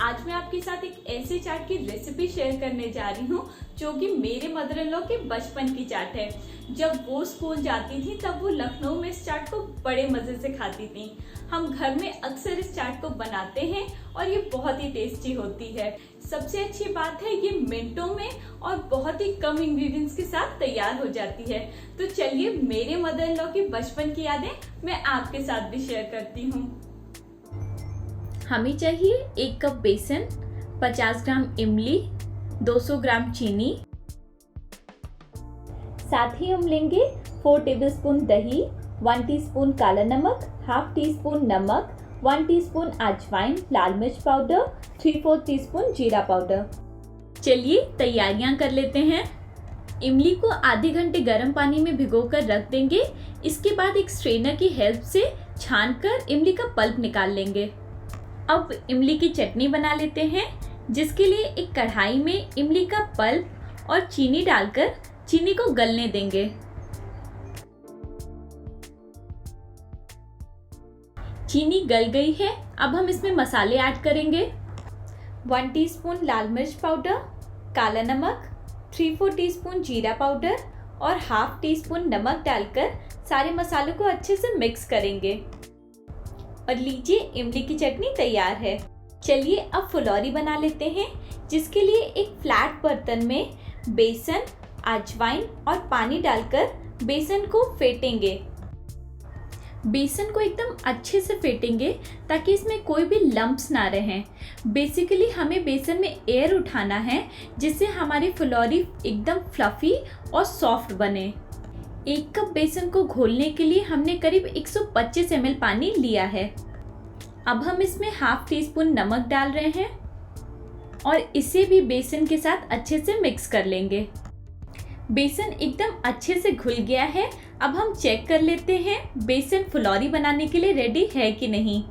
आज मैं आपके साथ एक ऐसे चाट की रेसिपी शेयर करने जा रही हूँ जो कि मेरे मदर इन लॉ के बचपन की चाट है। जब वो स्कूल जाती थी तब वो लखनऊ में इस चाट को बड़े मजे से खाती थी। हम घर में अक्सर इस चाट को बनाते हैं और ये बहुत ही टेस्टी होती है। सबसे अच्छी बात है ये मिनटों में और बहुत ही कम इंग्रेडिएंट्स के साथ तैयार हो जाती है। तो चलिए मेरे मदर इन लॉ की बचपन की यादें मैं आपके साथ भी शेयर करती हूँ। हमें चाहिए 1 कप बेसन, 50 ग्राम इमली, 200 ग्राम चीनी, साथ ही हम लेंगे 4 टेबलस्पून दही, 1 टीस्पून काला नमक, हाफ टी स्पून नमक, 1 टीस्पून अजवाइन, लाल मिर्च पाउडर, 3/4 टीस्पून जीरा पाउडर। चलिए तैयारियां कर लेते हैं। इमली को आधे घंटे गर्म पानी में भिगोकर रख देंगे। इसके बाद एक स्ट्रेनर की हेल्प से छानकर इमली का पल्प निकाल लेंगे। अब इमली की चटनी बना लेते हैं, जिसके लिए एक कढ़ाई में इमली का पल्प और चीनी डालकर चीनी को गलने देंगे। चीनी गल गई है। अब हम इसमें मसाले ऐड करेंगे। 1 टीस्पून लाल मिर्च पाउडर, काला नमक, 3/4 टीस्पून जीरा पाउडर और हाफ टी स्पून नमक डालकर सारे मसालों को अच्छे से मिक्स करेंगे। और लीजिए इमली की चटनी तैयार है। चलिए अब फुलौरी बना लेते हैं, जिसके लिए एक फ्लैट बर्तन में बेसन, अजवाइन और पानी डालकर बेसन को फेंटेंगे। बेसन को एकदम अच्छे से फेंटेंगे ताकि इसमें कोई भी लम्प्स ना रहें। बेसिकली हमें बेसन में एयर उठाना है, जिससे हमारी फुलौरी एकदम फ्लफी और सॉफ्ट बने। 1 कप बेसन को घोलने के लिए हमने करीब 125 ml पानी लिया है। अब हम इसमें हाफ टी स्पून नमक डाल रहे हैं और इसे भी बेसन के साथ अच्छे से मिक्स कर लेंगे। बेसन एकदम अच्छे से घुल गया है। अब हम चेक कर लेते हैं बेसन फुलौरी बनाने के लिए रेडी है कि नहीं।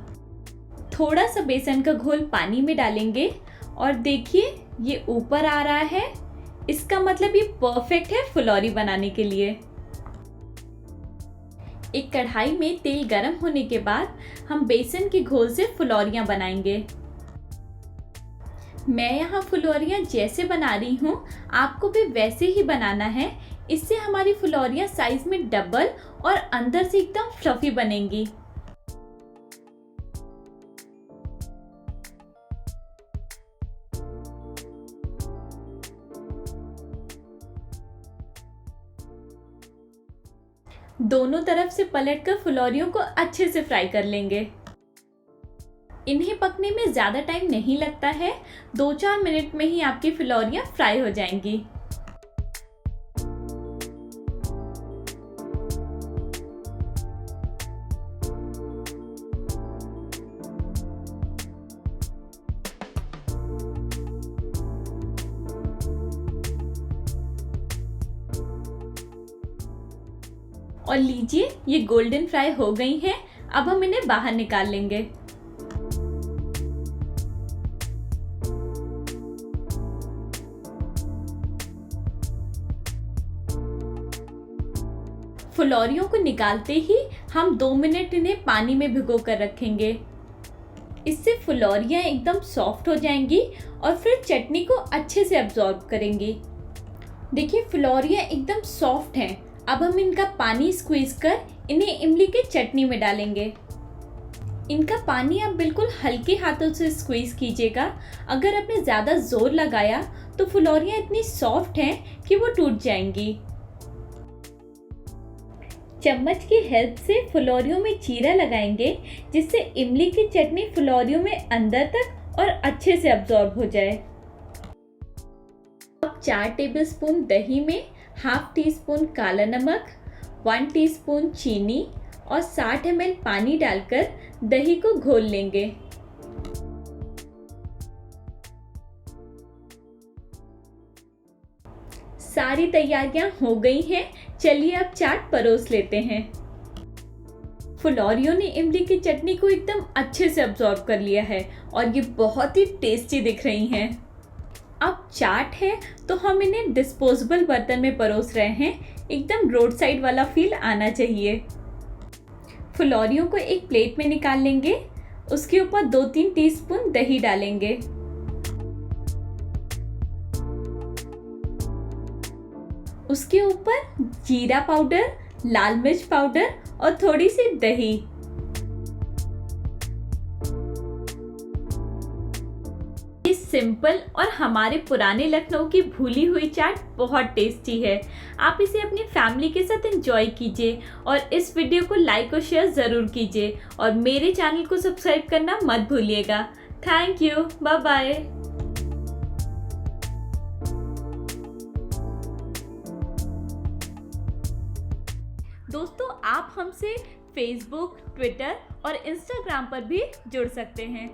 थोड़ा सा बेसन का घोल पानी में डालेंगे और देखिए ये ऊपर आ रहा है। इसका मतलब ये परफेक्ट है फुलौरी बनाने के लिए। एक कढ़ाई में तेल गरम होने के बाद हम बेसन के घोल से फुलौरियां बनाएंगे। मैं यहाँ फुलौरियां जैसे बना रही हूँ, आपको भी वैसे ही बनाना है। इससे हमारी फुलौरियां साइज में डबल और अंदर से एकदम फ्लफी बनेंगी। दोनों तरफ से पलटकर फुलौरियों को अच्छे से फ्राई कर लेंगे। इन्हें पकने में ज़्यादा टाइम नहीं लगता है। 2-4 मिनट में ही आपकी फुलौरियां फ्राई हो जाएंगी। और लीजिए ये गोल्डन फ्राई हो गई हैं। अब हम इन्हें बाहर निकाल लेंगे। फुलौरियों को निकालते ही हम 2 मिनट इन्हें पानी में भिगो कर रखेंगे। इससे फुलौरियां एकदम सॉफ्ट हो जाएंगी और फिर चटनी को अच्छे से अब्सॉर्ब करेंगी। देखिए फुलौरियां एकदम सॉफ्ट हैं। अब हम इनका पानी स्क्वीज कर इन्हें इमली के चटनी में डालेंगे। इनका पानी आप बिल्कुल हल्के हाथों से स्क्वीज कीजिएगा। अगर आपने ज़्यादा जोर लगाया तो फुलौरियां इतनी सॉफ्ट हैं कि वो टूट जाएंगी। चम्मच की हेल्प से फुलौरियों में चीरा लगाएंगे, जिससे इमली की चटनी फुलौरियों में अंदर तक और अच्छे से अब्सॉर्ब हो जाए। अब 4 टेबलस्पून दही में हाफ टी स्पून काला नमक, 1 टीस्पून चीनी और 60 ml पानी डालकर दही को घोल लेंगे। सारी तैयारियां हो गई हैं। चलिए अब चाट परोस लेते हैं। फुलौरियों ने इमली की चटनी को एकदम अच्छे से अब्सॉर्ब कर लिया है और ये बहुत ही टेस्टी दिख रही हैं। अब चाट है तो हम इन्हें डिस्पोजेबल बर्तन में परोस रहे हैं। एकदम रोड साइड वाला फील आना चाहिए। फुलौरियों को एक प्लेट में निकाल लेंगे। उसके ऊपर 2-3 टीस्पून दही डालेंगे उसके ऊपर जीरा पाउडर, लाल मिर्च पाउडर और थोड़ी सी दही। ये सिंपल और हमारे पुराने लखनऊ की भूली हुई चाट बहुत टेस्टी है। आप इसे अपनी फैमिली के साथ एंजॉय कीजिए और इस वीडियो को लाइक और शेयर ज़रूर कीजिए और मेरे चैनल को सब्सक्राइब करना मत भूलिएगा। Thank you, bye bye. दोस्तों, आप हमसे फेसबुक, ट्विटर और इंस्टाग्राम पर भी जुड़ सकते हैं।